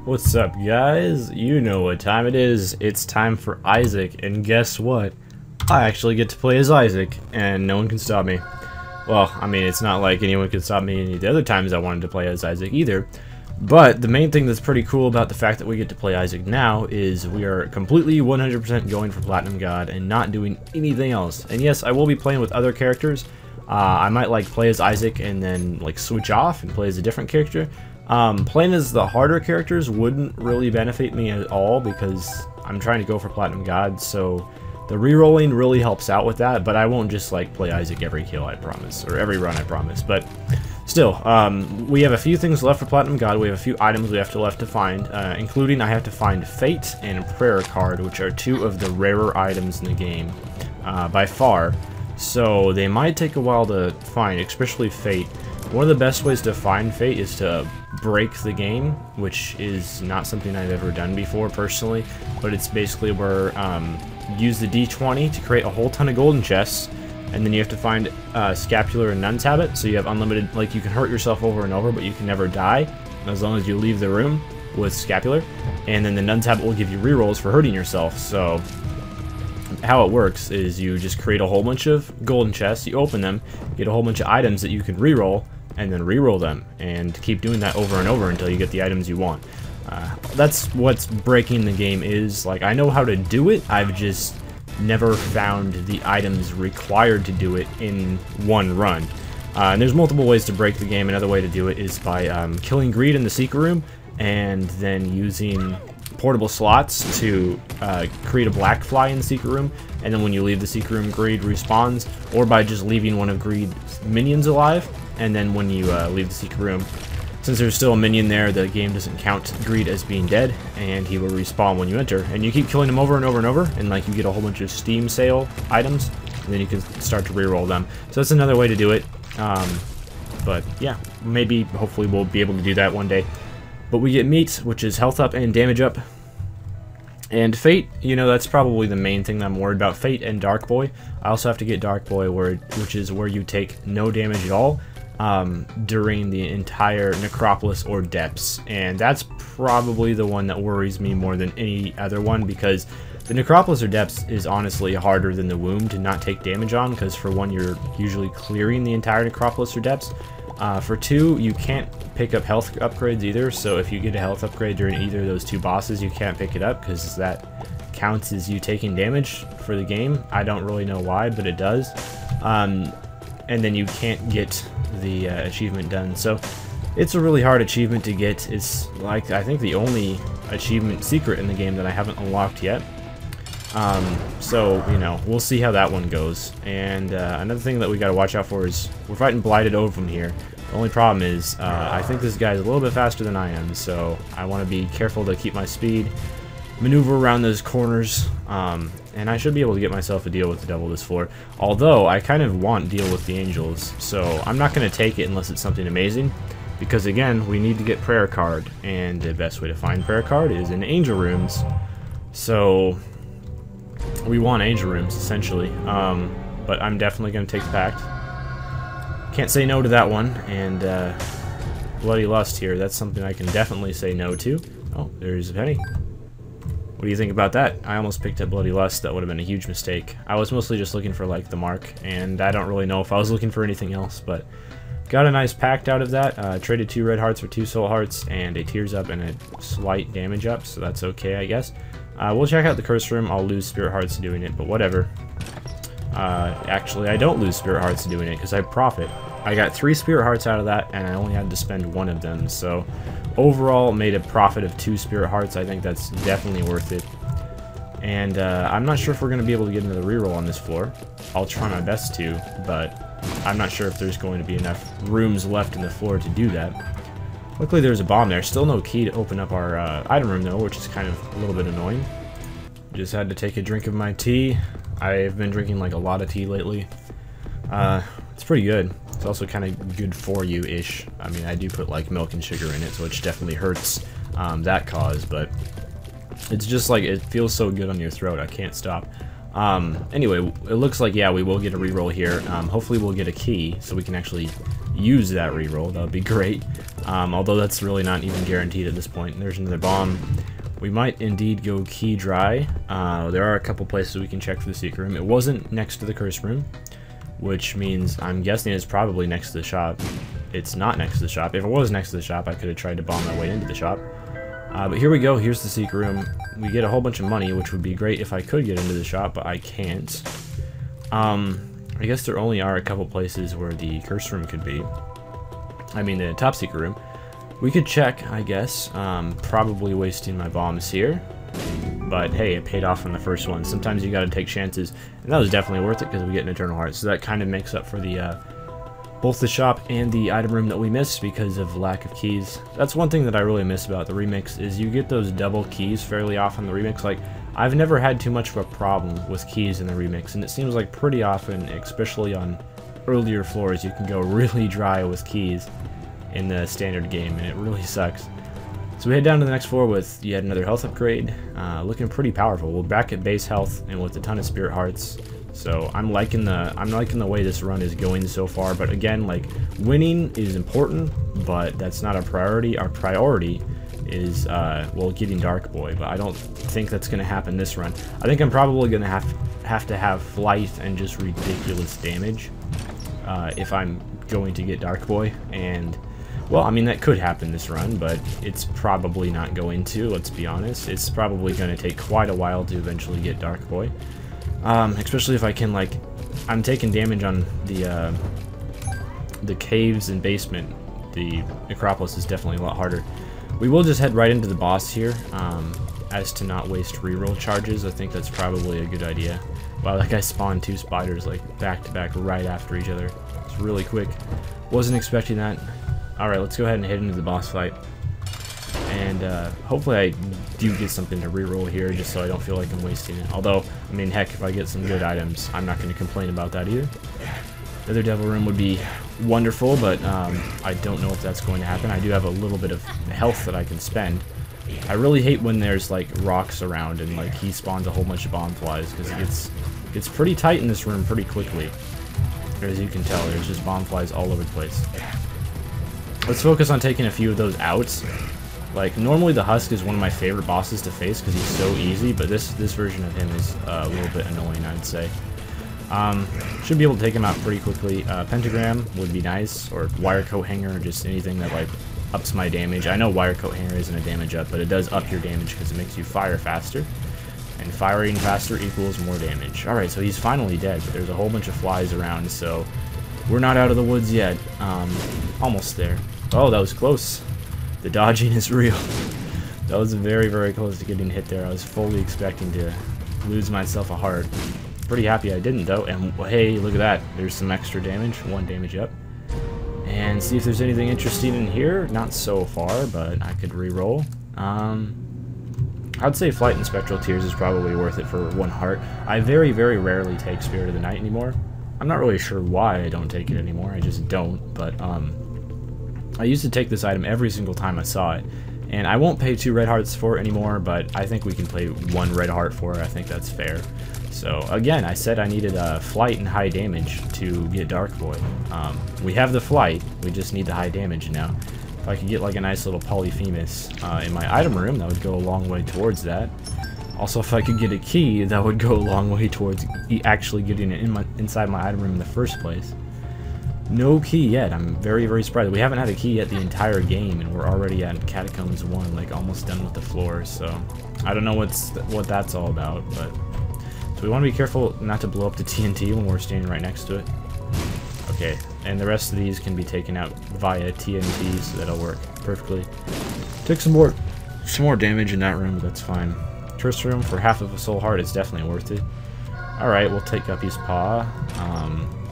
What's up, guys? You know what time it is. It's time for Isaac, and guess what? I actually get to play as Isaac, and no one can stop me. Well, I mean, it's not like anyone could stop me any of the other times I wanted to play as Isaac either. But the main thing that's pretty cool about the fact that we get to play Isaac now is we are completely 100% going for Platinum God and not doing anything else. And yes, I will be playing with other characters. I might like play as Isaac and then like switch off and play as a different character. Playing as the harder characters wouldn't really benefit me at all because I'm trying to go for Platinum God, so the rerolling really helps out with that, but I won't just like play Isaac every kill, I promise, or every run, I promise. But still, we have a few things left for Platinum God. We have a few items we have to find, including I have to find Fate and Prayer Card, which are two of the rarer items in the game by far. So they might take a while to find, especially Fate. One of the best ways to find Fate is to break the game, which is not something I've ever done before personally, but it's basically where use the D20 to create a whole ton of golden chests, and then you have to find Scapular and Nun's Habit, so you have unlimited, like you can hurt yourself over and over, but you can never die as long as you leave the room with Scapular, and then the Nun's Habit will give you rerolls for hurting yourself. So how it works is you just create a whole bunch of golden chests, you open them, get a whole bunch of items that you can reroll, and then reroll them, and keep doing that over and over until you get the items you want. That's what's breaking the game is. Like, I know how to do it, I've just never found the items required to do it in one run. And there's multiple ways to break the game. Another way to do it is by killing Greed in the secret room, and then using portable slots to create a black fly in the secret room, and then when you leave the secret room, Greed respawns, or by just leaving one of Greed's minions alive, and then when you leave the secret room, since there's still a minion there, the game doesn't count Greed as being dead, and he will respawn when you enter. And you keep killing him over and over and over, and like you get a whole bunch of Steam sale items, and then you can start to reroll them. So that's another way to do it. But yeah, maybe, hopefully we'll be able to do that one day. But we get meat, which is health up and damage up. And Fate, you know, that's probably the main thing that I'm worried about. Fate and Dark Boy. I also have to get Dark Boy, which is where you take no damage at all during the entire Necropolis or Depths. And that's probably the one that worries me more than any other one, because the Necropolis or Depths is honestly harder than the Womb to not take damage on, because for one, you're usually clearing the entire Necropolis or Depths. For two, you can't pick up health upgrades either, so if you get a health upgrade during either of those two bosses, you can't pick it up because that counts as you taking damage for the game. I don't really know why, but it does. And then you can't get the achievement done, so it's a really hard achievement to get. It's like, I think, the only achievement secret in the game that I haven't unlocked yet. So, you know, we'll see how that one goes. And another thing that we gotta watch out for is we're fighting Blighted Ovum here. The only problem is I think this guy's a little bit faster than I am, so I want to be careful to keep my speed, maneuver around those corners, and I should be able to get myself a deal with the devil this floor. Although I kind of want deal with the angels, so I'm not going to take it unless it's something amazing, because again, we need to get Prayer Card, and the best way to find Prayer Card is in angel rooms. So we want angel rooms essentially, but I'm definitely going to take the pact. Can't say no to that one. And Bloody Lust here, that's something I can definitely say no to. Oh, there's a penny. What do you think about that? I almost picked up Bloody Lust. That would have been a huge mistake. I was mostly just looking for like the mark, and I don't really know if I was looking for anything else, but got a nice pact out of that. Traded 2 red hearts for 2 soul hearts and a tears up and a slight damage up, so that's okay, I guess. We'll check out the curse room. I'll lose spirit hearts doing it, but whatever. Actually, I don't lose spirit hearts doing it because I profit. I got 3 spirit hearts out of that, and I only had to spend 1 of them, so overall made a profit of 2 spirit hearts. I think that's definitely worth it. And I'm not sure if we're going to be able to get another reroll on this floor. I'll try my best to, but I'm not sure if there's going to be enough rooms left in the floor to do that. Luckily there's a bomb there. Still no key to open up our item room though, which is kind of a little bit annoying. Just had to take a drink of my tea. I've been drinking like a lot of tea lately. It's pretty good. It's also kind of good for you-ish. I mean, I do put like milk and sugar in it, so it definitely hurts that cause, but it's just like, it feels so good on your throat, I can't stop. Anyway, it looks like, yeah, we will get a reroll here. Hopefully we'll get a key, so we can actually use that reroll, that would be great. Although that's really not even guaranteed at this point. There's another bomb. We might indeed go key dry. There are a couple places we can check for the secret room. It wasn't next to the curse room, which means I'm guessing it's probably next to the shop. It's not next to the shop. If it was next to the shop, I could have tried to bomb my way into the shop. But here we go. Here's the secret room. We get a whole bunch of money, which would be great if I could get into the shop, but I can't. I guess there only are a couple places where the curse room could be. I mean, the top secret room. We could check, I guess. Probably wasting my bombs here. But hey, it paid off on the first one. Sometimes you gotta take chances. And that was definitely worth it because we get an Eternal Heart. So that kind of makes up for the both the shop and the item room that we missed because of lack of keys. That's one thing that I really miss about the remix is you get those double keys fairly often in the remix. Like, I've never had too much of a problem with keys in the remix, and it seems like pretty often, especially on earlier floors, you can go really dry with keys in the standard game, and it really sucks. So we head down to the next floor with yet another health upgrade, looking pretty powerful. We're back at base health and with a ton of spirit hearts. So I'm liking the way this run is going so far. But again, like, winning is important, but that's not a priority. Our priority is well, getting Dark Boy, but I don't think that's gonna happen this run. I think I'm probably gonna have to have flight and just ridiculous damage if I'm going to get Dark Boy. And well, I mean, that could happen this run, but it's probably not going to, let's be honest. It's probably going to take quite a while to eventually get Dark Boy. Especially if I can, like, I'm taking damage on the caves and basement. The Necropolis is definitely a lot harder. We will just head right into the boss here, as to not waste reroll charges. I think that's probably a good idea. Wow, that guy spawned 2 spiders, like, back to back right after each other. It's really quick. Wasn't expecting that. Alright, let's go ahead and head into the boss fight. And hopefully I do get something to reroll here, just so I don't feel like I'm wasting it. Although, I mean, heck, if I get some good items, I'm not going to complain about that either. The other devil room would be wonderful, but I don't know if that's going to happen. I do have a little bit of health that I can spend. I really hate when there's, like, rocks around and, like, he spawns a whole bunch of bomb flies, because it gets pretty tight in this room pretty quickly. As you can tell, there's just bomb flies all over the place. Let's focus on taking a few of those out. Like, normally the Husk is one of my favorite bosses to face because he's so easy, but this version of him is a little bit annoying, I'd say. Should be able to take him out pretty quickly. Pentagram would be nice, or Wire Coat Hanger, or just anything that, like, ups my damage. I know Wire Coat Hanger isn't a damage up, but it does up your damage because it makes you fire faster. And firing faster equals more damage. Alright, so he's finally dead, but there's a whole bunch of flies around, so we're not out of the woods yet. Almost there. Oh, that was close. The dodging is real. That was very, very close to getting hit there. I was fully expecting to lose myself a heart. Pretty happy I didn't, though. And hey, look at that. There's some extra damage. 1 damage up. And see if there's anything interesting in here. Not so far, but I could re-roll. I'd say Flight and Spectral Tears is probably worth it for 1 heart. I very, very rarely take Spirit of the Night anymore. I'm not really sure why I don't take it anymore. I just don't, but I used to take this item every single time I saw it, and I won't pay 2 red hearts for it anymore, but I think we can pay 1 red heart for it. I think that's fair. So again, I said I needed flight and high damage to get Dark Boy. We have the flight, we just need the high damage now. If I could get like a nice little Polyphemus in my item room, that would go a long way towards that. Also, if I could get a key, that would go a long way towards actually getting it inside my item room in the first place. No key yet. I'm very, very surprised. We haven't had a key yet the entire game, and we're already at Catacombs 1, like almost done with the floors, so I don't know what that's all about, but so we want to be careful not to blow up the TNT when we're standing right next to it. Okay, and the rest of these can be taken out via TNT, so that'll work perfectly. Took some more damage in that room, but that's fine. Curse room for half of a soul heart is definitely worth it. Alright, we'll take Guppy's Paw.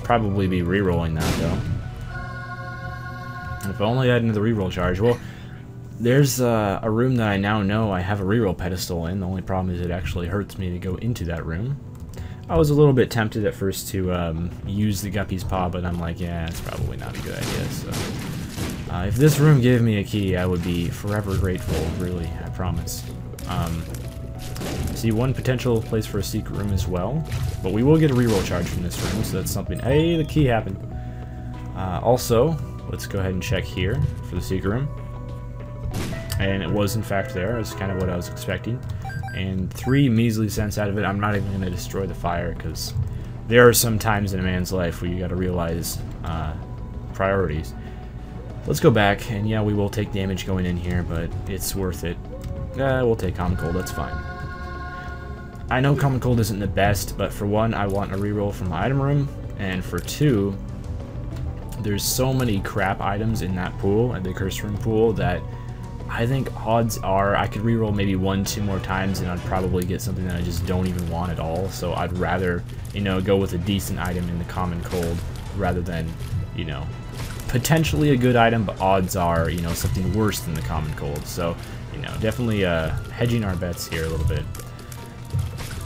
Probably be re-rolling that, though. If only I had another re-roll charge. Well, there's a room that I now know I have a re-roll pedestal in. The only problem is it actually hurts me to go into that room. I was a little bit tempted at first to use the Guppy's Paw, but I'm like, yeah, it's probably not a good idea. So, if this room gave me a key, I would be forever grateful, really, I promise. See, 1 potential place for a secret room as well, but we will get a reroll charge from this room, so that's something. Hey, the key happened. Also, let's go ahead and check here for the secret room. And it was in fact there. It's kind of what I was expecting. And 3 measly cents out of it. I'm not even going to destroy the fire because there are some times in a man's life where you got to realize priorities. Let's go back, and yeah, we will take damage going in here, but it's worth it. We'll take Common Cold, that's fine. I know Common Cold isn't the best, but for one, I want a reroll from my item room, and for two, there's so many crap items in that pool, at the curse room pool, that I think odds are I could reroll maybe 1-2 more times and I'd probably get something that I just don't even want at all. So I'd rather, you know, go with a decent item in the Common Cold rather than, you know, potentially a good item, but odds are, you know, something worse than the Common Cold. So, you know, definitely hedging our bets here a little bit.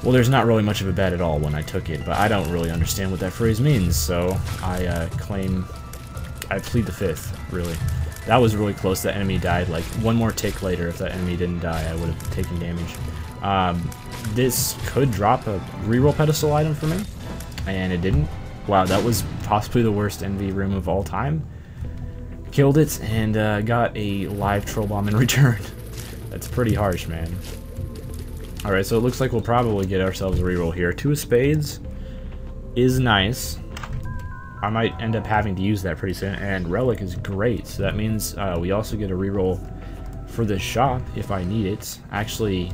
Well, there's not really much of a bet at all when I took it, but I don't really understand what that phrase means, so I plead the fifth, really. That was really close. That enemy died like one more tick later. If that enemy didn't die, I would have taken damage. This could drop a reroll pedestal item for me, and it didn't. Wow, that was possibly the worst envy room of all time. Killed it, and got a live troll bomb in return. That's pretty harsh, man. Alright, so it looks like we'll probably get ourselves a reroll here. 2 of spades is nice. I might end up having to use that pretty soon, and relic is great. So that means we also get a reroll for the shop if I need it. Actually,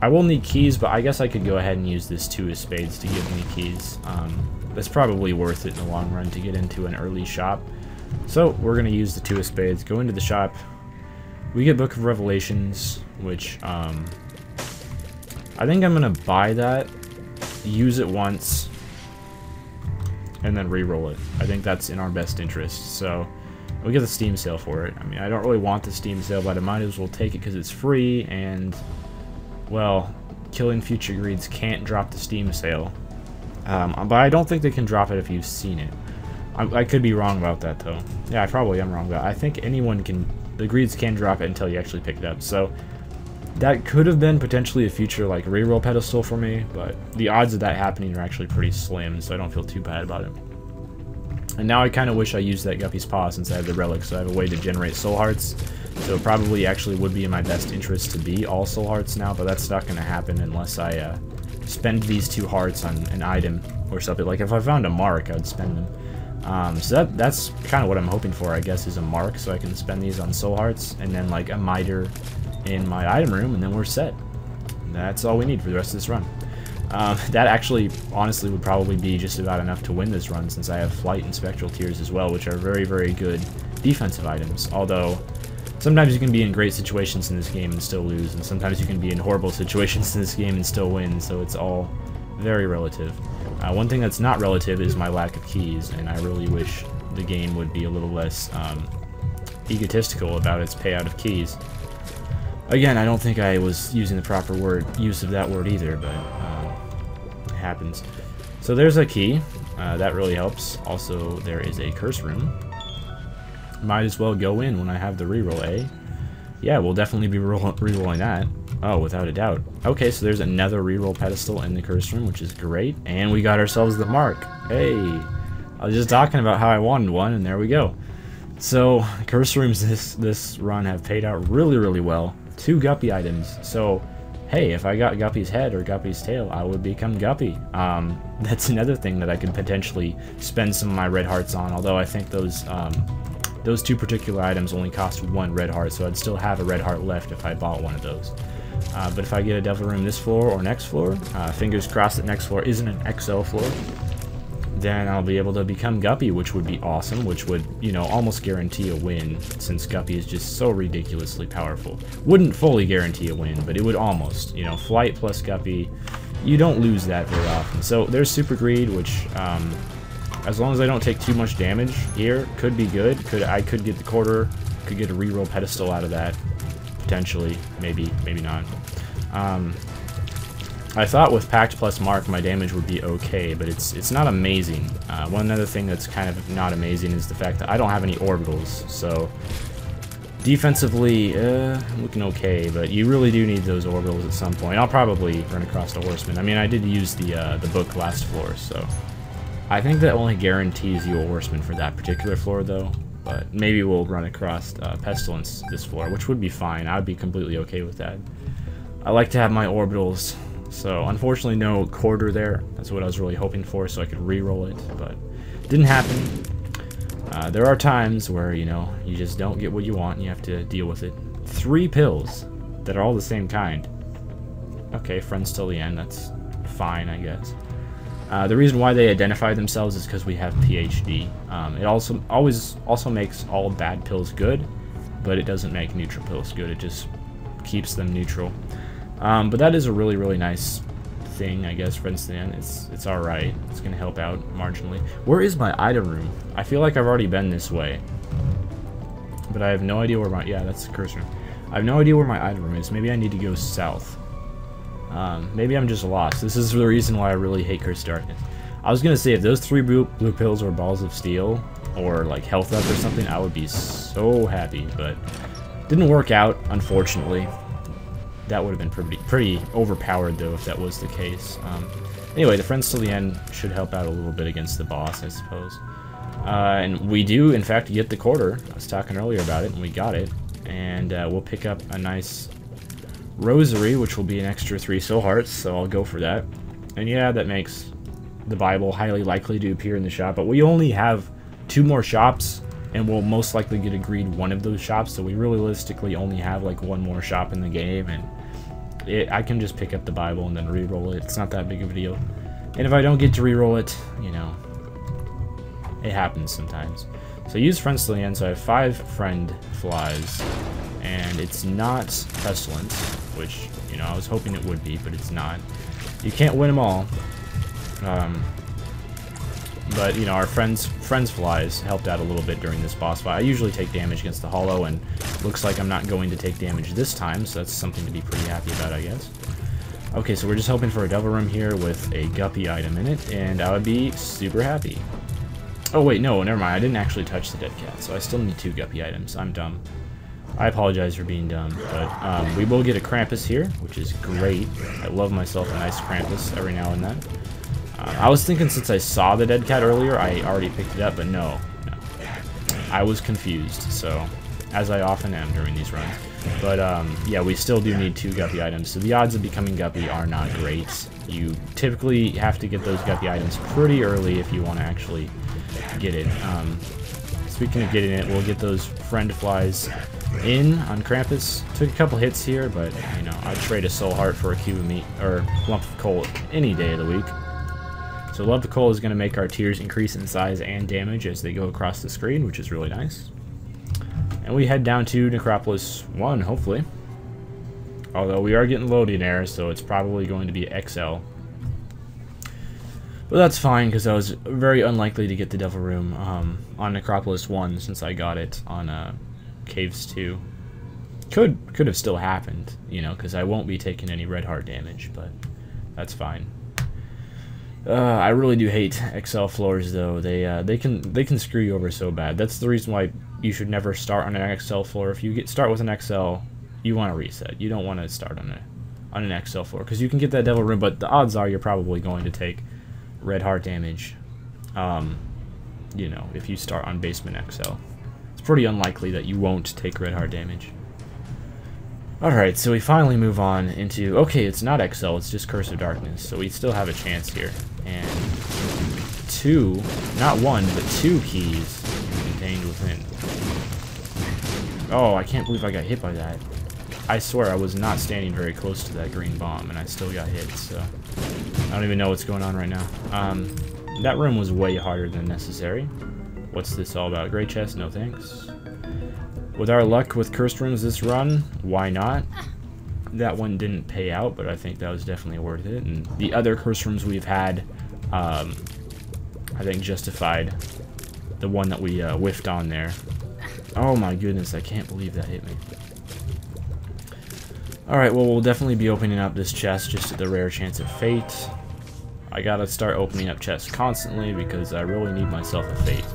I will need keys, but I guess I could go ahead and use this 2 of spades to give me keys. That's probably worth it in the long run to get into an early shop. So we're going to use the 2 of spades, go into the shop. We get Book of Revelations, which I think I'm going to buy that, use it once, and then re-roll it. I think that's in our best interest. So we get the Steam sale for it. I mean, I don't really want the Steam sale, but I might as well take it because it's free, and, well, Killing Future Greeds can't drop the Steam sale. But I don't think they can drop it if you've seen it. I could be wrong about that, though. Yeah, I probably am wrong about it. I think anyone can... The Greeds can drop it until you actually pick it up. So that could have been potentially a future like reroll pedestal for me, but the odds of that happening are actually pretty slim, so I don't feel too bad about it. And now I kind of wish I used that Guppy's Paw since I have the relic, so I have a way to generate soul hearts. So it probably actually would be in my best interest to be all soul hearts now, but that's not going to happen unless I spend these 2 hearts on an item or something. Like if I found a mark, I'd spend them. So that's kind of what I'm hoping for, I guess, is a mark, so I can spend these on soul hearts, and then like a miter in my item room, and then we're set. That's all we need for the rest of this run. That actually, honestly, would probably be just about enough to win this run, since I have Flight and Spectral Tears as well, which are very, very good defensive items. Although, sometimes you can be in great situations in this game and still lose, and sometimes you can be in horrible situations in this game and still win, so it's all very relative. One thing that's not relative is my lack of keys, and I really wish the game would be a little less egotistical about its payout of keys. Again, I don't think I was using the proper use of that word either, but it happens. So there's a key. That really helps. Also, there is a curse room. Might as well go in when I have the reroll, eh? Yeah, we'll definitely be rerolling that. Oh, without a doubt. Okay, so there's another reroll pedestal in the curse room, which is great. And we got ourselves the mark. Hey! I was just talking about how I wanted one, and there we go. So, curse rooms this run have paid out really, really well. 2 Guppy items, so hey, if I got Guppy's head or Guppy's tail, I would become Guppy. That's another thing that I could potentially spend some of my red hearts on, although I think those 2 particular items only cost 1 red heart, so I'd still have a red heart left if I bought one of those. But if I get a Devil Room this floor or next floor, fingers crossed that next floor isn't an XL floor, then I'll be able to become Guppy, which would be awesome, which would, you know, almost guarantee a win, since Guppy is just so ridiculously powerful. Wouldn't fully guarantee a win, but it would almost. You know, Flight plus Guppy, you don't lose that very often. So there's Super Greed, which, as long as I don't take too much damage here, could be good. I could get the quarter, could get a reroll pedestal out of that, potentially, maybe not. I thought with Pact plus Mark my damage would be okay, but it's not amazing. One other thing that's kind of not amazing is the fact that I don't have any orbitals, so defensively, I'm looking okay, but you really do need those orbitals at some point. I'll probably run across the Horseman. I mean, I did use the book last floor, so I think that only guarantees you a Horseman for that particular floor, though. but maybe we'll run across Pestilence this floor, which would be fine. I'd be completely okay with that. I like to have my orbitals, so unfortunately no quarter there. That's what I was really hoping for, so I could re-roll it, but didn't happen. There are times where, you know, you just don't get what you want and you have to deal with it. 3 pills that are all the same kind. Okay, friends till the end, that's fine, I guess. The reason why they identify themselves is because we have PhD. It also makes all bad pills good, but it doesn't make neutral pills good. It just keeps them neutral. But that is a really, really nice thing, I guess, friends to the end. It's alright. It's gonna help out marginally. Where is my item room? I feel like I've already been this way, but I have no idea where my... Yeah, that's the cursor. I have no idea where my item room is. Maybe I need to go south. Maybe I'm just lost. This is the reason why I really hate Cursed Darkness. I was gonna say, if those 3 blue pills were balls of steel, or like health up or something, I would be so happy, but didn't work out, unfortunately. That would have been pretty overpowered, though, if that was the case. Anyway, the friends till the end should help out a little bit against the boss, I suppose. And we do, in fact, get the quarter. I was talking earlier about it, and we got it. And we'll pick up a nice rosary, which will be an extra 3 soul hearts, so I'll go for that. And yeah, that makes the Bible highly likely to appear in the shop, but we only have 2 more shops, and we'll most likely get agreed one of those shops, so we realistically only have like 1 more shop in the game, and I can just pick up the Bible and then re-roll it. It's not that big of a deal. And if I don't get to re-roll it, you know, it happens sometimes. So use friends till the end, so I have 5 friend flies, and it's not Pestilence, which, you know, I was hoping it would be, but it's not. You can't win them all. But, you know, our friends flies helped out a little bit during this boss fight. I usually take damage against the hollow, and looks like I'm not going to take damage this time, so that's something to be pretty happy about, I guess. Okay, so we're just hoping for a devil room here with a Guppy item in it, and I would be super happy. Oh wait, no, never mind. I didn't actually touch the dead cat, so I still need 2 Guppy items. I'm dumb. I apologize for being dumb, but we will get a Krampus here, which is great. I love myself a nice Krampus every now and then. I was thinking since I saw the dead cat earlier, I already picked it up, but no. I was confused, so, as I often am during these runs. But, yeah, we still do need 2 Guppy items, so the odds of becoming Guppy are not great. You typically have to get those Guppy items pretty early if you want to actually get it. Speaking of getting it, we'll get those friend flies in on Krampus. Took a couple hits here, but, you know, I'd trade a soul heart for a cube of meat, or lump of coal any day of the week. So lump of coal is going to make our tiers increase in size and damage as they go across the screen, which is really nice. And we head down to Necropolis 1, hopefully. Although we are getting loading errors, so it's probably going to be XL. But that's fine, because I was very unlikely to get the Devil Room on Necropolis 1 since I got it on Caves 2. Could have still happened, you know, because I won't be taking any red heart damage, but that's fine. I really do hate XL floors, though. They can screw you over so bad. That's the reason why you should never start on an XL floor. If you start with an XL, you want to reset. You don't want to start on an XL floor, because you can get that Devil Room, but the odds are you're probably going to take red heart damage. You know, if you start on Basement XL, it's pretty unlikely that you won't take red heart damage. Alright, so we finally move on into... Okay, it's not XL, it's just Curse of Darkness, so we still have a chance here. And 2, not 1, but 2 keys contained within. Oh, I can't believe I got hit by that. I swear I was not standing very close to that green bomb, and I still got hit, so... I don't even know what's going on right now. That room was way harder than necessary. What's this all about? Great chest? No thanks. With our luck with cursed rooms this run, why not? That one didn't pay out, but I think that was definitely worth it. And the other cursed rooms we've had, I think justified the one that we whiffed on there. Oh my goodness, I can't believe that hit me. Alright, well, we'll definitely be opening up this chest just at the rare chance of fate. I gotta start opening up chests constantly because I really need myself a fate.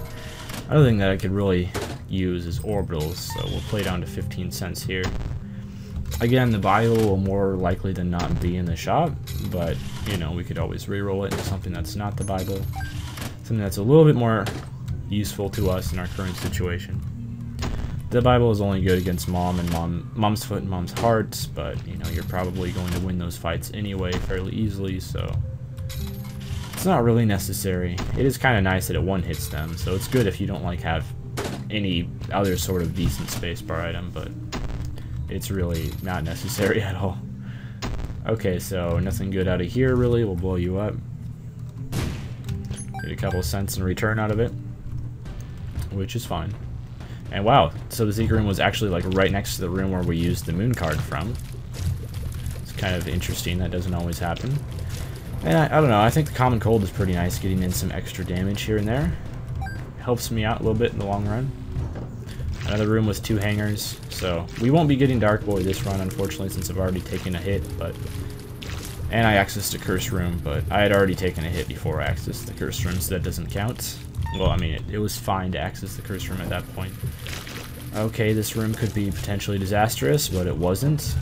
Another thing that I could really use is orbitals, so we'll play down to 15 cents here. Again, the Bible will more likely than not be in the shop, but, you know, we could always re-roll it into something that's not the Bible. Something that's a little bit more useful to us in our current situation. The Bible is only good against Mom and Mom's foot and Mom's heart, but you know, you're probably going to win those fights anyway fairly easily, so it's not really necessary. It is kind of nice that it one-hits them, so it's good if you don't like have any other sort of decent spacebar item, but it's really not necessary at all. Okay, so nothing good out of here really. We'll blow you up. Get a couple cents in return out of it, which is fine. And wow, so the secret room was actually like right next to the room where we used the moon card from. It's kind of interesting, that doesn't always happen. And I don't know, I think the common cold is pretty nice, getting in some extra damage here and there. Helps me out a little bit in the long run. Another room with 2 hangers, so we won't be getting Dark Boy this run, unfortunately, since I've already taken a hit, but... And I accessed a curse room, but I had already taken a hit before I accessed the curse room, so that doesn't count. Well, I mean, it was fine to access the curse room at that point. Okay, this room could be potentially disastrous, but it wasn't.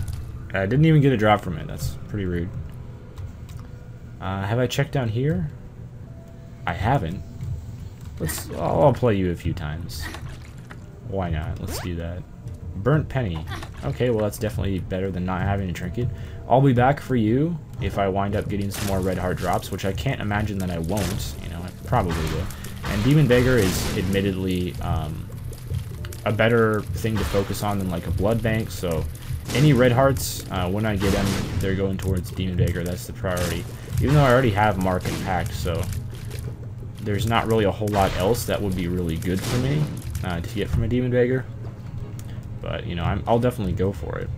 I didn't even get a drop from it. That's pretty rude. Have I checked down here? I haven't. I'll play you a few times. Why not? Let's do that. Burnt penny. Okay, well that's definitely better than not having a trinket. I'll be back for you if I wind up getting some more red heart drops, which I can't imagine that I won't. You know, I probably will. And Demon Beggar is admittedly a better thing to focus on than like a blood bank, so any red hearts, when I get them, they're going towards Demon Beggar. That's the priority. Even though I already have Mark and Pact, so there's not really a whole lot else that would be really good for me to get from a Demon Beggar. But, you know, I'll definitely go for it.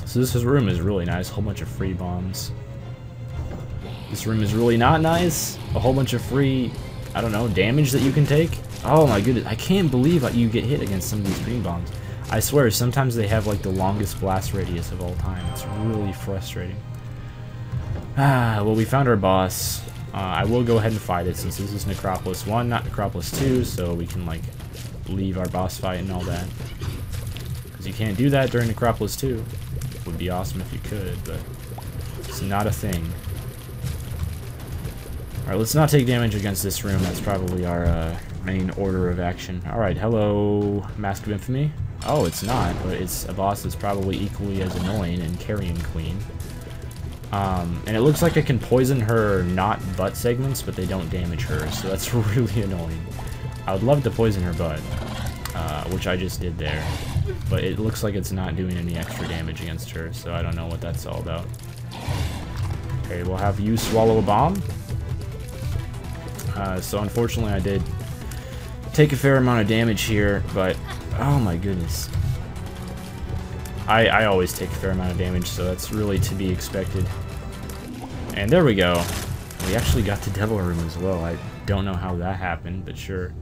So this room is really nice. A whole bunch of free bombs. This room is really not nice. A whole bunch of free, I don't know, damage that you can take. Oh my goodness, I can't believe that you get hit against some of these green bombs. I swear, sometimes they have like the longest blast radius of all time. It's really frustrating. Well, we found our boss. I will go ahead and fight it since this is Necropolis 1, not Necropolis 2, so we can like leave our boss fight and all that. Because you can't do that during Necropolis 2. Would be awesome if you could, but it's not a thing. Alright, let's not take damage against this room. That's probably our main order of action. Alright, hello, Mask of Infamy. Oh, it's not, but it's a boss that's probably equally as annoying and Carrion Queen. And it looks like I can poison her not butt segments, but they don't damage her, so that's really annoying. I would love to poison her butt, which I just did there, but it looks like it's not doing any extra damage against her, so I don't know what that's all about. Okay, we'll have you swallow a bomb. So unfortunately I did take a fair amount of damage here, but oh my goodness. I always take a fair amount of damage, so that's really to be expected. And there we go. We actually got the Devil Room as well. I don't know how that happened, but sure.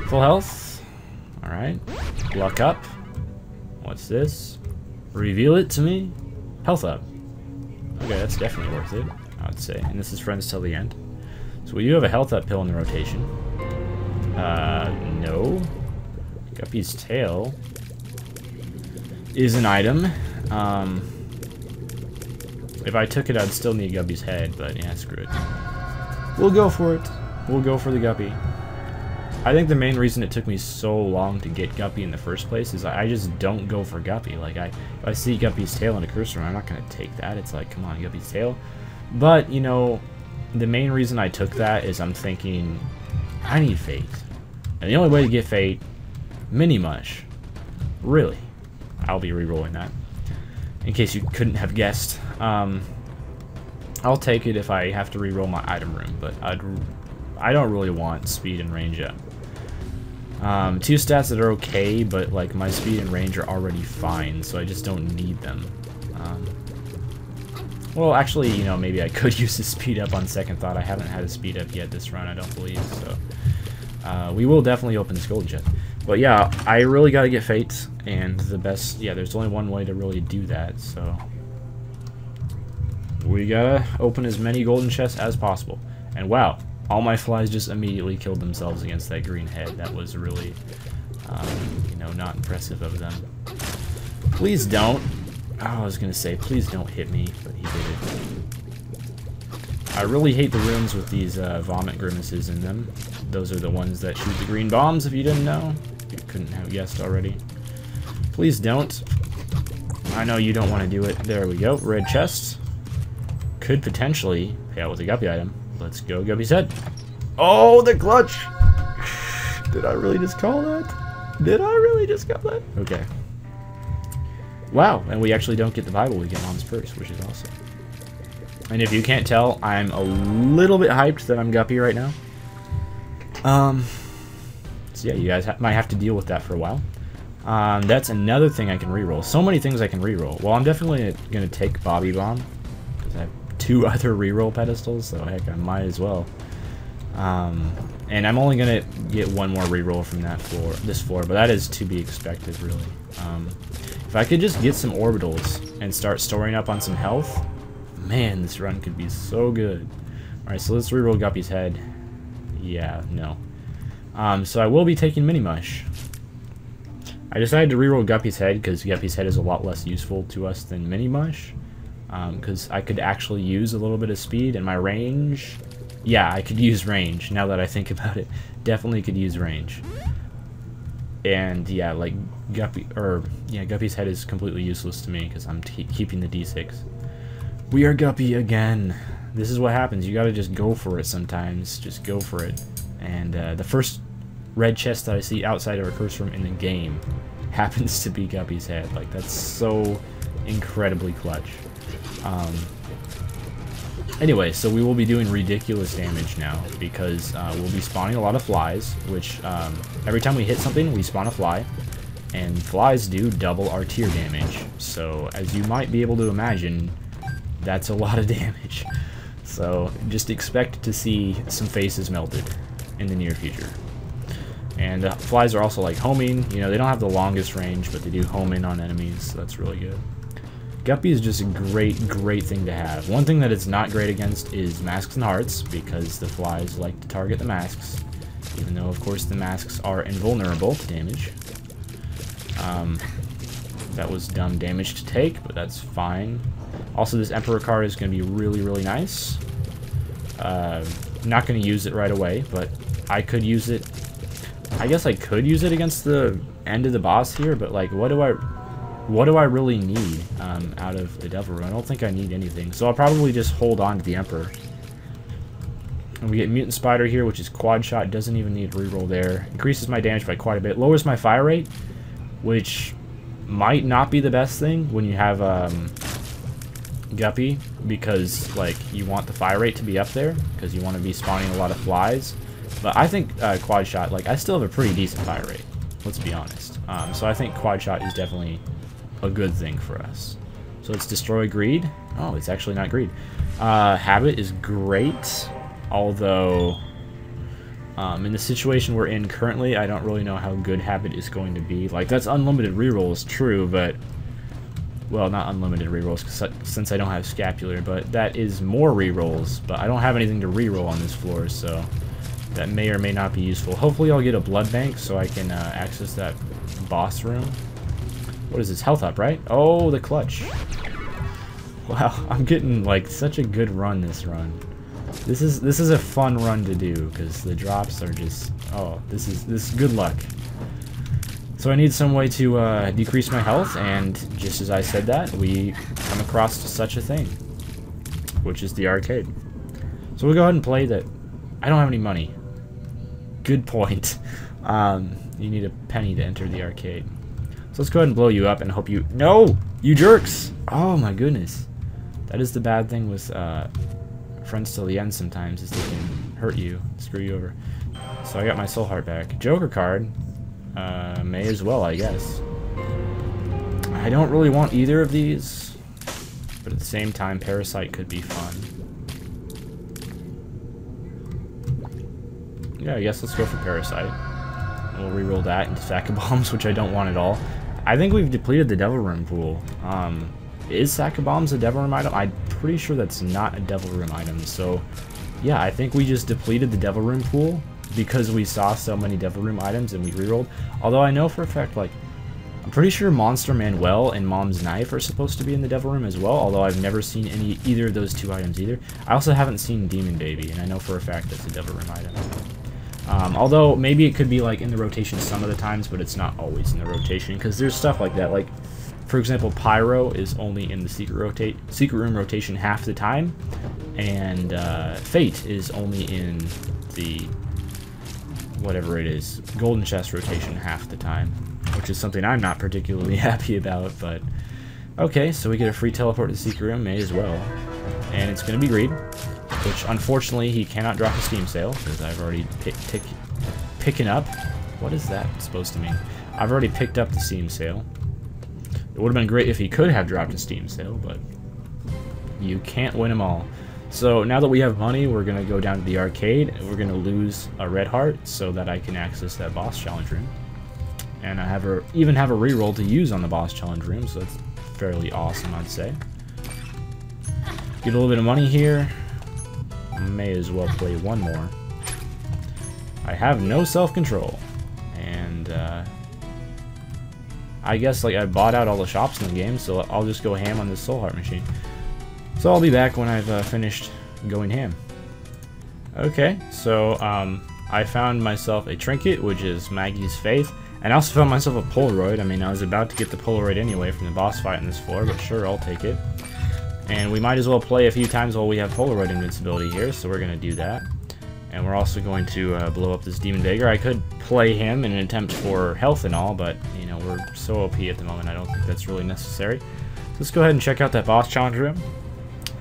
Full health. Alright. Luck up. What's this? Reveal it to me. Health up. Okay, that's definitely worth it, I would say. And this is friends till the end. So we do have a health up pill in the rotation. No. Guppy's tail is an item. If I took it, I'd still need Guppy's head, but yeah, screw it. We'll go for it. We'll go for the Guppy. I think the main reason it took me so long to get Guppy in the first place is I just don't go for Guppy. Like, if I see Guppy's tail in a cursor, I'm not going to take that. It's like, come on, Guppy's tail. But, you know, the main reason I took that is I'm thinking, I need Fate. And the only way to get Fate, Mini-Mush. Really. I'll be re-rolling that. In case you couldn't have guessed. I'll take it if I have to re-roll my item room, but I don't really want speed and range up. Two stats that are okay, but like my speed and range are already fine, so I just don't need them. Well, actually, you know, maybe I could use the speed up on second thought. I haven't had a speed up yet this run, I don't believe, so we will definitely open this golden chest. But yeah, I really gotta get Fate, and the best, yeah, there's only one way to really do that, so we gotta open as many golden chests as possible. And wow, all my flies just immediately killed themselves against that green head. That was really, you know, not impressive of them. Please don't. Oh, I was gonna say, please don't hit me, but he did it. I really hate the rooms with these vomit grimaces in them. Those are the ones that shoot the green bombs, if you didn't know. You couldn't have guessed already. Please don't. I know you don't want to do it. There we go. Red chest. Could potentially pay out with a Guppy item. Let's go, Guppy's head. Oh, the clutch! Did I really just call that? Did I really just call that? Okay. Wow, and we actually don't get the Bible, we get Mom's Purse, which is awesome. And if you can't tell, I'm a little bit hyped that I'm Guppy right now. So yeah, you guys might have to deal with that for a while. That's another thing I can reroll. So many things I can reroll. Well, I'm definitely going to take Bobby Bomb, because I have 2 other reroll pedestals, so heck, I might as well. And I'm only going to get 1 more reroll from this floor, but that is to be expected, really. If I could just get some orbitals and start storing up on some health, man, this run could be so good. Alright, so let's reroll Guppy's head. Yeah, no. So I will be taking Mini Mush. I decided to reroll Guppy's head because Guppy's head is a lot less useful to us than Mini Mush. Because I could actually use a little bit of speed and my range. Yeah, I could use range now that I think about it. Definitely could use range. And yeah, like Guppy's head is completely useless to me because I'm keeping the D6. We are Guppy again. This is what happens. You gotta just go for it sometimes. Just go for it. And the first red chest that I see outside of a curse room in the game happens to be Guppy's head. Like, that's so incredibly clutch. Anyway, so we will be doing ridiculous damage now because we'll be spawning a lot of flies, which every time we hit something, we spawn a fly. And flies do double our tier damage. So, as you might be able to imagine, that's a lot of damage. So, just expect to see some faces melted in the near future. And flies are also like homing. You know, they don't have the longest range, but they do home in on enemies, so that's really good. Guppy is just a great thing to have. One thing that it's not great against is masks and hearts, because the flies like to target the masks, even though, of course, the masks are invulnerable to damage. That was dumb damage to take, but that's fine. Also, this Emperor card is going to be really nice. Not going to use it right away, but I could use it. I guess I could use it against the end of the boss here, but like, what do I really need out of the Devil Room? I don't think I need anything, so I'll probably just hold on to the Emperor. And we get Mutant Spider here, which is quad shot, doesn't even need a reroll there. Increases my damage by quite a bit, lowers my fire rate, which might not be the best thing when you have Guppy, because like you want the fire rate to be up there because you want to be spawning a lot of flies. But I think quad shot, like, I still have a pretty decent fire rate, let's be honest. So I think quad shot is definitely a good thing for us. So let's destroy greed. Oh, it's actually not greed. Habit is great, although in the situation we're in currently, I don't really know how good habit is going to be. Like, that's unlimited rerolls, true, but well, not unlimited rerolls since I don't have scapular, but that is more rerolls. But I don't have anything to reroll on this floor, so that may or may not be useful. Hopefully I'll get a blood bank so I can access that boss room. What is this? Health up, right? Oh, the clutch. Wow, I'm getting like such a good run this run. This is a fun run to do because the drops are just, oh, this is good luck. So I need some way to decrease my health, and just as I said that, we come across such a thing, which is the arcade. So we'll go ahead and play that. I don't have any money. Good point. You need a penny to enter the arcade. So let's go ahead and blow you up and hope you... No! You jerks! Oh my goodness. That is the bad thing with friends till the end sometimes, is they can hurt you, screw you over. So I got my soul heart back. Joker card. May as well, I guess. I don't really want either of these, but at the same time, Parasite could be fun. Yeah, I guess let's go for Parasite. We'll reroll that into Sack of Bombs, which I don't want at all. I think we've depleted the Devil Room pool. Is Sack of Bombs a Devil Room item? I'm pretty sure that's not a Devil Room item, so yeah, I think we just depleted the Devil Room pool because we saw so many Devil Room items and we rerolled. Although I know for a fact, like, I'm pretty sure Monster Manuel and Mom's Knife are supposed to be in the Devil Room as well, although I've never seen either of those two items either. I also haven't seen Demon Baby, and I know for a fact that's a Devil Room item. Although maybe it could be like in the rotation some of the times, but it's not always in the rotation, because there's stuff like that. Like, for example, Pyro is only in the secret room rotation half the time, and Fate is only in the whatever it is, Golden Chest rotation half the time, which is something I'm not particularly happy about. But okay, so we get a free teleport to the secret room, may as well, and it's gonna be Greed, which unfortunately he cannot drop a Steam sale because I've already picking up. What is that supposed to mean? I've already picked up the Steam sale. It would have been great if he could have dropped a Steam sale, but you can't win them all. So now that we have money, we're gonna go down to the arcade and we're gonna lose a red heart so that I can access that boss challenge room. And I even have a reroll to use on the boss challenge room, so that's fairly awesome, I'd say. Get a little bit of money here. May as well play one more. I have no self-control, and I guess like I bought out all the shops in the game, so I'll just go ham on this soul heart machine. So I'll be back when I've finished going ham. Okay, so I found myself a trinket, which is Maggie's Faith, and I also found myself a Polaroid. I mean, I was about to get the Polaroid anyway from the boss fight on this floor, but sure, I'll take it. And we might as well play a few times while we have Polaroid invincibility here, so we're going to do that. And we're also going to blow up this Demon Beggar. I could play him in an attempt for health and all, but, you know, we're so OP at the moment, I don't think that's really necessary. So let's go ahead and check out that boss challenge room.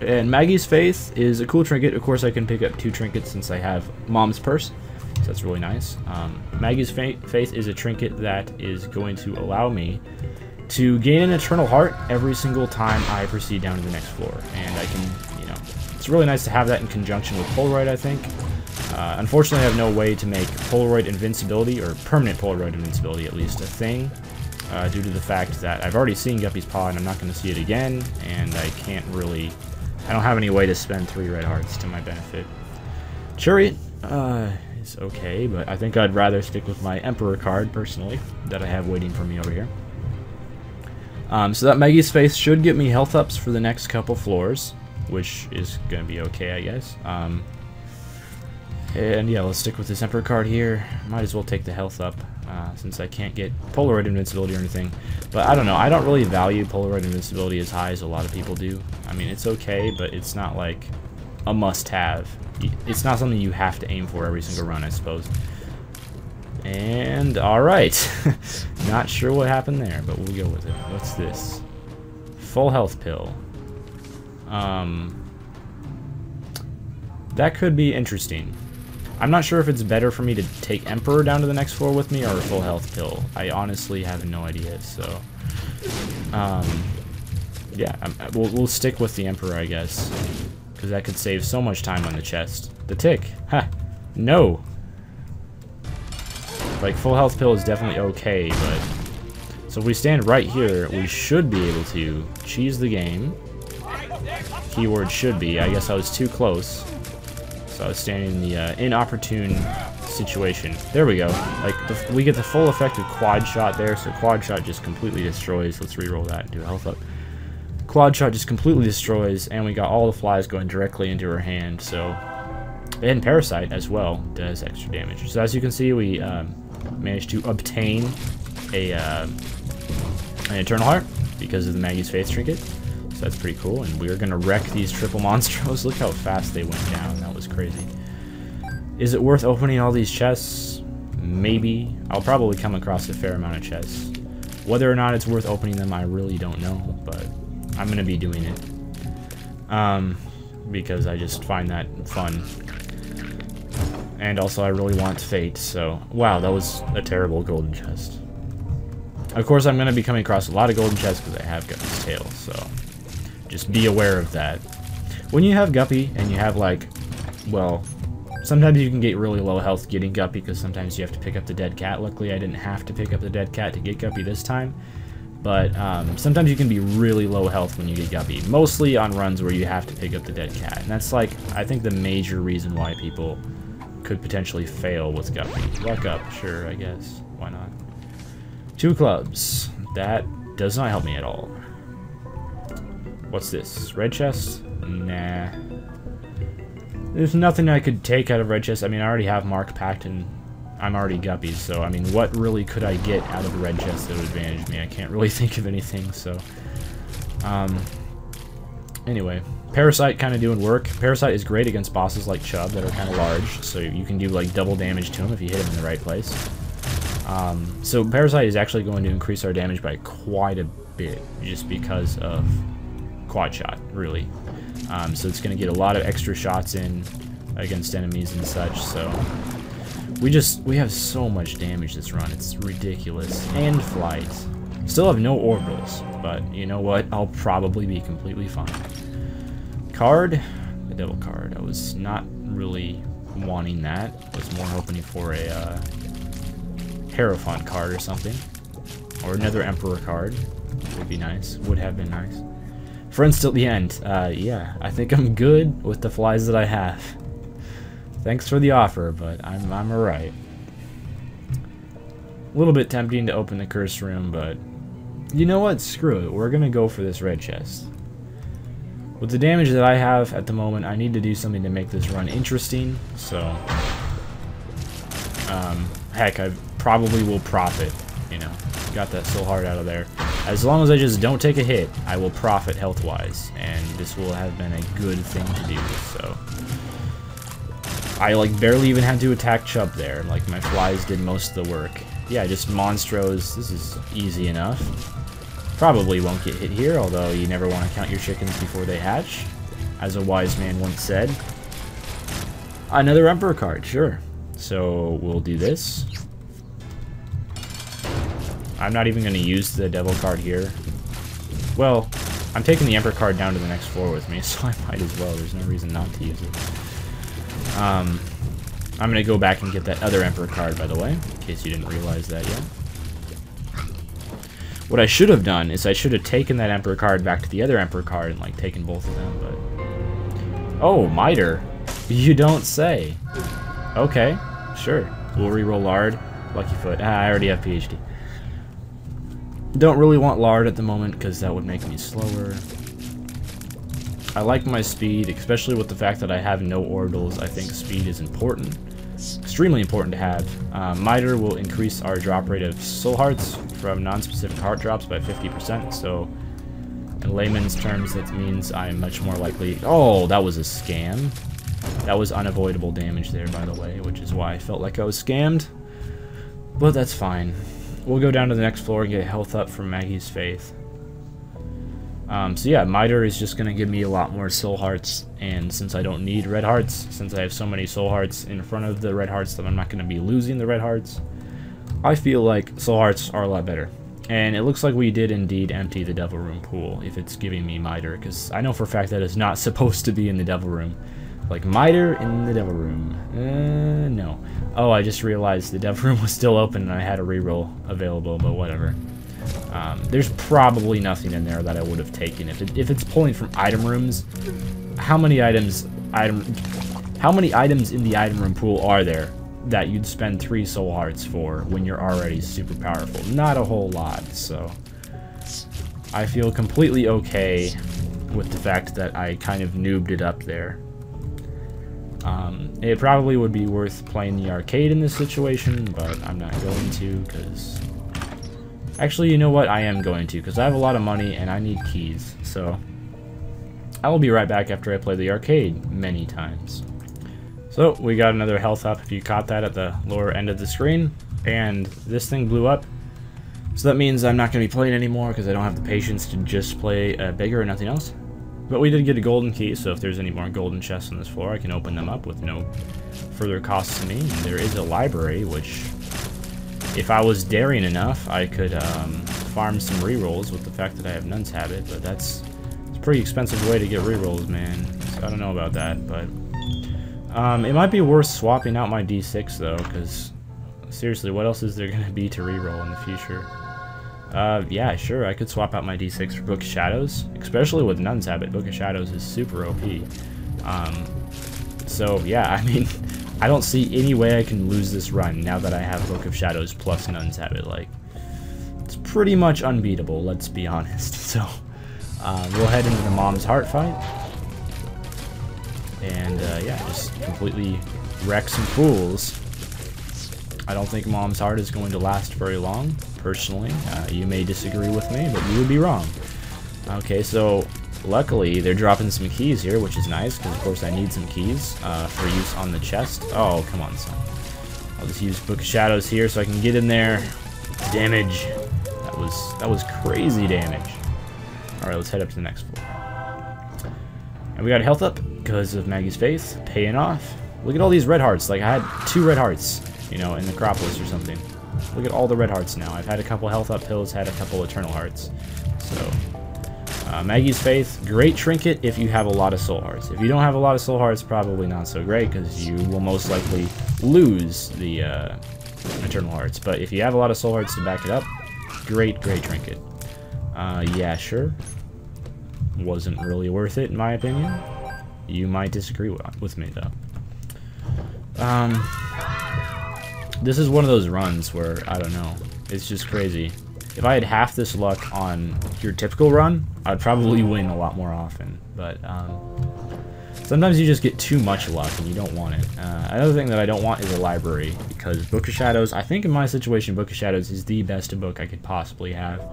And Maggie's Faith is a cool trinket. Of course, I can pick up 2 trinkets since I have Mom's Purse, so that's really nice. Maggie's Faith is a trinket that is going to allow me to gain an Eternal Heart every single time I proceed down to the next floor. And I can, you know, it's really nice to have that in conjunction with Polaroid, I think. Unfortunately, I have no way to make Polaroid invincibility, or permanent Polaroid invincibility at least, a thing, due to the fact that I've already seen Guppy's Paw and I'm not going to see it again, and I can't really, I don't have any way to spend 3 red hearts to my benefit. Chariot is okay, but I think I'd rather stick with my Emperor card, personally, that I have waiting for me over here. So that Maggie's Faith should get me health ups for the next couple floors, which is going to be okay, I guess. And yeah, let's stick with this Emperor card here. Might as well take the health up, since I can't get Polaroid invincibility or anything. But I don't know, I don't really value Polaroid invincibility as high as a lot of people do. I mean, it's okay, but it's not like a must-have. It's not something you have to aim for every single run, I suppose. And, alright. Not sure what happened there, but we'll go with it. What's this? Full health pill. That could be interesting. I'm not sure if it's better for me to take Emperor down to the next floor with me or a full health pill. I honestly have no idea, so... yeah, we'll stick with the Emperor, I guess. Because that could save so much time on the chest. The tick! Ha! No! Like, full health pill is definitely okay, but... So if we stand right here, we should be able to cheese the game. Keyword should be. I guess I was too close. So I was standing in the inopportune situation. There we go. Like, we get the full effect of quad shot there, so quad shot just completely destroys. Let's reroll that and do a health up. Quad shot just completely destroys, and we got all the flies going directly into her hand, so... And Parasite as well does extra damage. So as you can see, we managed to obtain an Eternal Heart because of the Maggie's Faith trinket. So that's pretty cool, and we're gonna wreck these triple monstros. Look how fast they went down. That was crazy. Is it worth opening all these chests? Maybe. I'll probably come across a fair amount of chests. Whether or not it's worth opening them, I really don't know, but I'm gonna be doing it. Because I just find that fun. And also I really want Fate, so... Wow, that was a terrible golden chest. Of course, I'm gonna be coming across a lot of golden chests because I have Guppy's tail, so... Just be aware of that. When you have Guppy, and you have, like, well, sometimes you can get really low health getting Guppy, because sometimes you have to pick up the dead cat. Luckily, I didn't have to pick up the dead cat to get Guppy this time. But, sometimes you can be really low health when you get Guppy. Mostly on runs where you have to pick up the dead cat. And that's, like, I think the major reason why people could potentially fail with Guppy. Luck up, sure, I guess. Why not? 2 clubs. that does not help me at all. What's this? Red chest? Nah. There's nothing I could take out of red chest. I mean, I already have Mark packed and I'm already Guppy, so I mean, what really could I get out of a red chest that would advantage me? I can't really think of anything, so... Anyway, Parasite kind of doing work. Parasite is great against bosses like Chubb that are kind of large, so you can do like double damage to him if you hit him in the right place. So Parasite is actually going to increase our damage by quite a bit, just because of quad shot, really. So it's going to get a lot of extra shots in against enemies and such, so... We have so much damage this run, it's ridiculous. And flights. Still have no orbitals, but you know what? I'll probably be completely fine. Card? The devil card. I was not really wanting that. I was more hoping for a Hierophant card or something. Or another Emperor card. Would be nice. Would have been nice. Friends till the end. Yeah, I think I'm good with the flies that I have. Thanks for the offer, but I'm alright. A little bit tempting to open the curse room, but you know what? Screw it. We're gonna go for this red chest. With the damage that I have at the moment, I need to do something to make this run interesting, so... heck, I probably will profit, you know. Got that soul heart out of there. As long as I just don't take a hit, I will profit health-wise, and this will have been a good thing to do, so... I, like, barely even had to attack Chubb there. Like, my flies did most of the work. Yeah, just Monstros. This is easy enough. Probably won't get hit here, although you never want to count your chickens before they hatch. As a wise man once said. Another Emperor card, sure. So, we'll do this. I'm not even going to use the Devil card here. Well, I'm taking the Emperor card down to the next floor with me, so I might as well. There's no reason not to use it. I'm going to go back and get that other Emperor card, by the way, in case you didn't realize that yet. What I should have done is I should have taken that Emperor card back to the other Emperor card and, like, taken both of them, but... Oh, Miter. You don't say. Okay, sure. We'll reroll Lard. Lucky Foot. Ah, I already have PhD. Don't really want Lard at the moment, because that would make me slower. I like my speed, especially with the fact that I have no orbitals. I think speed is important. Extremely important to have. Miter will increase our drop rate of soul hearts from non-specific heart drops by 50%, so in layman's terms that means I'm much more likely... Oh, that was a scam. That was unavoidable damage there, by the way, which is why I felt like I was scammed. But that's fine. We'll go down to the next floor and get health up from Maggie's Faith. So yeah, Miter is just going to give me a lot more soul hearts, and since I don't need red hearts, since I have so many soul hearts in front of the red hearts that I'm not going to be losing the red hearts, I feel like soul hearts are a lot better. And it looks like we did indeed empty the Devil Room pool, if it's giving me Miter, because I know for a fact that it's not supposed to be in the Devil Room. Like, Miter in the Devil Room. No. Oh, I just realized the Devil Room was still open and I had a reroll available, but whatever. There's probably nothing in there that I would have taken. If it's pulling from item rooms, how many items in the item room pool are there that you'd spend 3 soul hearts for when you're already super powerful? Not a whole lot, so I feel completely okay with the fact that I kind of noobed it up there. It probably would be worth playing the arcade in this situation, but I'm not going to, because... Actually, you know what? I am going to, because I have a lot of money and I need keys, so... I will be right back after I play the arcade many times. So, we got another health up, if you caught that at the lower end of the screen, and this thing blew up. So that means I'm not going to be playing anymore, because I don't have the patience to just play bigger or nothing else. But we did get a golden key, so if there's any more golden chests on this floor, I can open them up with no further cost to me. And there is a library, which, if I was daring enough, I could farm some rerolls with the fact that I have Nun's Habit, but it's a pretty expensive way to get rerolls, man. So I don't know about that, but it might be worth swapping out my D6, though, because seriously, what else is there going to be to reroll in the future? Yeah, sure, I could swap out my D6 for Book of Shadows, especially with Nun's Habit. Book of Shadows is super OP. So, yeah, I mean, I don't see any way I can lose this run now that I have Book of Shadows plus Nun's Habit. Like, it's pretty much unbeatable, let's be honest. So, we'll head into the Mom's Heart fight. And, yeah, just completely wreck some fools. I don't think Mom's Heart is going to last very long, personally. You may disagree with me, but you would be wrong. Okay, so luckily they're dropping some keys here, which is nice, because of course I need some keys for use on the chest. Oh, come on, son. I'll just use Book of Shadows here so I can get in there. Damage. That was crazy damage. Alright, let's head up to the next floor. And we got health up because of Maggie's Faith, paying off. Look at all these red hearts. Like, I had 2 red hearts, you know, in Necropolis or something. Look at all the red hearts now. I've had a couple health up pills, had a couple eternal hearts. So, Maggie's Faith, great trinket if you have a lot of soul hearts. If you don't have a lot of soul hearts, probably not so great, because you will most likely lose the eternal hearts. But if you have a lot of soul hearts to back it up, great trinket. Yeah, sure. Wasn't really worth it, in my opinion. You might disagree with me, though. This is one of those runs where, I don't know, it's just crazy. If I had half this luck on your typical run, I'd probably win a lot more often. But, sometimes you just get too much luck and you don't want it. Another thing that I don't want is a library, because Book of Shadows, I think in my situation, Book of Shadows is the best book I could possibly have.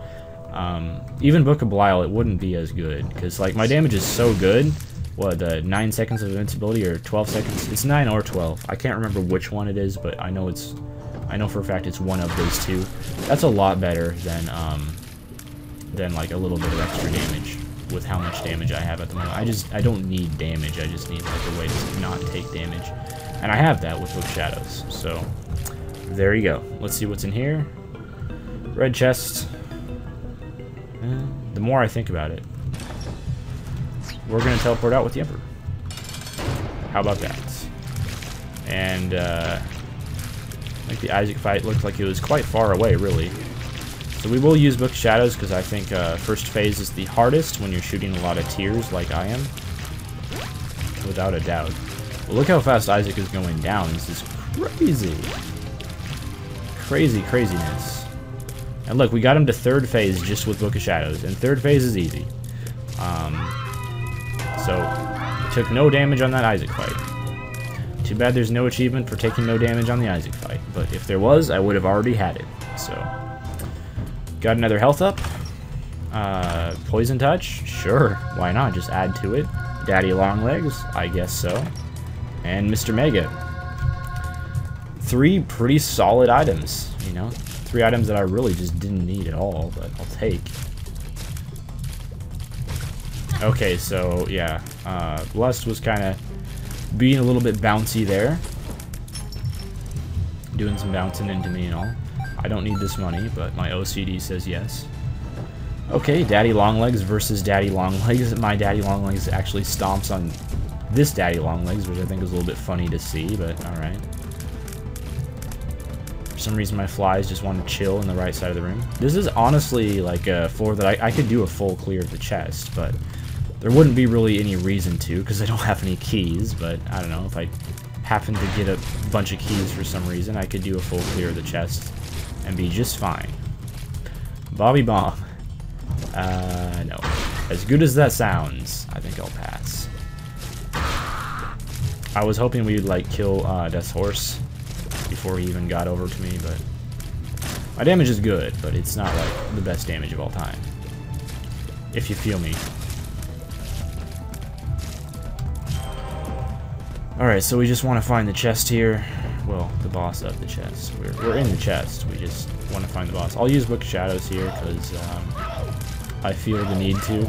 Even Book of Belial, it wouldn't be as good, because, like, my damage is so good. What, 9 seconds of invincibility, or 12 seconds? It's 9 or 12. I can't remember which one it is, but I know for a fact it's one of those 2. That's a lot better than like a little bit of extra damage with how much damage I have at the moment. I don't need damage, I just need like a way to not take damage. And I have that with Book of Shadows, so there you go. Let's see what's in here. Red chest. The more I think about it, we're gonna teleport out with the Emperor. How about that? And like the Isaac fight looked like it was quite far away, really. So we will use Book of Shadows because I think first phase is the hardest when you're shooting a lot of tears like I am. Without a doubt. Well, look how fast Isaac is going down. This is crazy. Craziness. And look, we got him to 3rd phase just with Book of Shadows, and 3rd phase is easy. So, took no damage on that Isaac fight. Too bad there's no achievement for taking no damage on the Isaac fight, but if there was, I would have already had it. So, got another health up. Poison Touch? Sure, why not? Just add to it. Daddy Longlegs? I guess so. And Mr. Mega. 3 pretty solid items, you know? 3 items that I really just didn't need at all, but I'll take. Okay, so, yeah. Lust was kind of being a little bit bouncy there. Doing some bouncing into me and all. I don't need this money, but my OCD says yes. Okay, Daddy Longlegs versus Daddy Longlegs. My Daddy Longlegs actually stomps on this Daddy Longlegs, which I think is a little bit funny to see, but alright. For some reason my flies just want to chill in the right side of the room. This is honestly like a floor that I could do a full clear of the chest, but there wouldn't be really any reason to, because I don't have any keys, but I don't know, if I happen to get a bunch of keys for some reason, I could do a full clear of the chest and be just fine. Bobby Bomb. No. As good as that sounds, I think I'll pass. I was hoping we'd, like, kill Death's Horse before he even got over to me, but my damage is good, but it's not, like, the best damage of all time. If you feel me. Alright, so we just want to find the chest here. Well, the boss of the chest. We're in the chest. We just want to find the boss. I'll use Book of Shadows here because I feel the need to.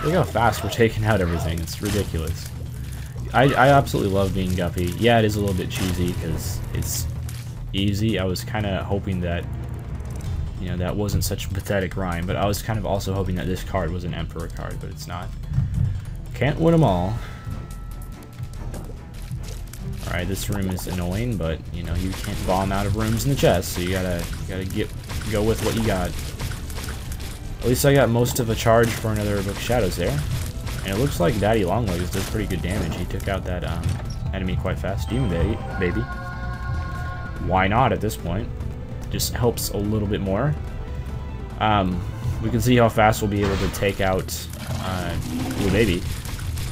Look how fast we're taking out everything. It's ridiculous. I absolutely love being Guppy. Yeah, it is a little bit cheesy because it's easy. I was kind of hoping that, you know, that wasn't such a pathetic rhyme, but I was kind of also hoping that this card was an Emperor card, but it's not. Can't win them all. Alright, this room is annoying, but, you know, you can't bomb out of rooms in the chest, so you gotta go with what you got. At least I got most of a charge for another Book of Shadows there. And it looks like Daddy Longlegs does pretty good damage. He took out that enemy quite fast. Demon baby. Why not at this point? just helps a little bit more. We can see how fast we'll be able to take out Blue Baby.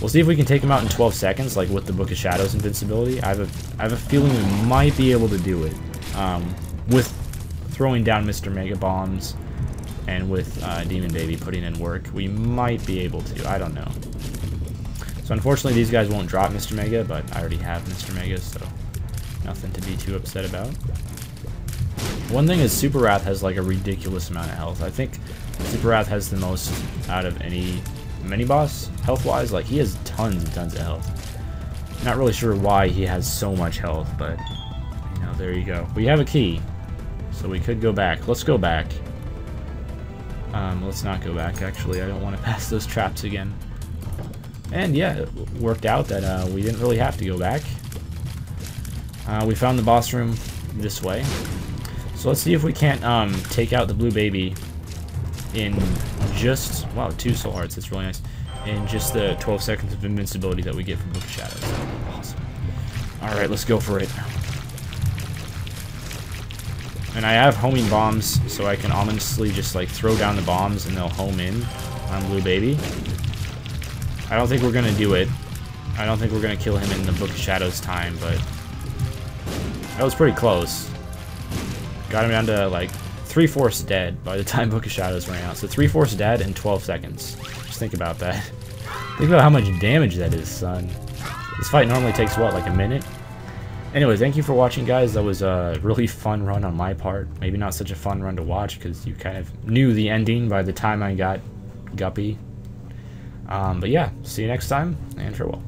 We'll see if we can take him out in 12 seconds, like with the Book of Shadows invincibility. I have a feeling we might be able to do it with throwing down Mr. Mega Bombs and with Demon Baby putting in work. We might be able to. I don't know. So unfortunately, these guys won't drop Mr. Mega, but I already have Mr. Mega, so nothing to be too upset about. One thing is Super Wrath has like a ridiculous amount of health. I think Super Wrath has the most out of any mini-boss, health-wise. Like, he has tons and tons of health. Not really sure why he has so much health, but, you know, there you go. We have a key, so we could go back. Let's go back. Let's not go back, actually. I don't want to pass those traps again. And, yeah, it worked out that we didn't really have to go back. We found the boss room this way. So let's see if we can't take out the Blue Baby in just, wow, 2 soul hearts, that's really nice, in just the 12 seconds of invincibility that we get from Book of Shadows. Awesome. Alright, let's go for it. And I have homing bombs, so I can ominously just like throw down the bombs and they'll home in on Blue Baby. I don't think we're gonna do it. I don't think we're gonna kill him in the Book of Shadows time, but that was pretty close. Got him down to like 3/4 dead by the time Book of Shadows ran out. So 3/4 dead in 12 seconds. Just think about that. Think about how much damage that is, son. This fight normally takes, what, like a minute? Anyway, thank you for watching, guys. That was a really fun run on my part. Maybe not such a fun run to watch because you kind of knew the ending by the time I got Guppy. But yeah, see you next time, and farewell.